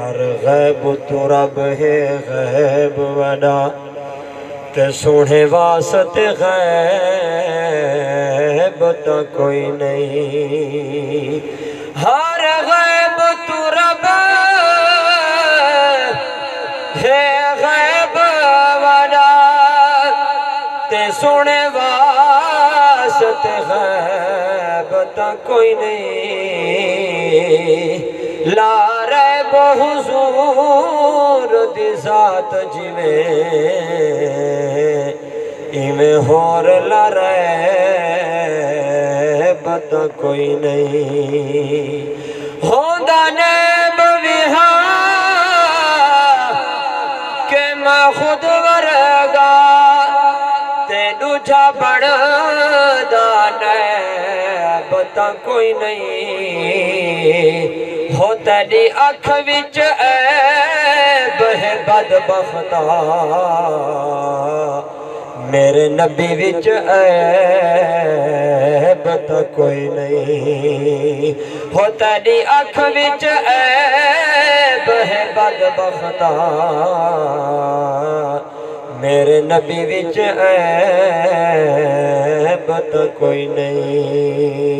ہر غیب تو رب ہے غیب وڈا تے سونے واسطے غیب تو کوئی نہیں ہر غیب تو رب ہے غیب وڈا تے سونے واسطے غیب تو کوئی نہیں لا ریب حضور دی ذات ایویں ہور لا ریب تو کوئی نہیں ہوندا نیب وی ہاں کہ میں خود ورگا تے دوجا بڑھدا نیب تو کوئی نہیں ہو تیری اکھ وچ عیب ہے بدبختا میرے نبی وچ عیب تو کوئی نہیں ہو تیری اکھ وچ عیب ہے بدبختا میرے نبی وچ عیب تو کوئی نہیں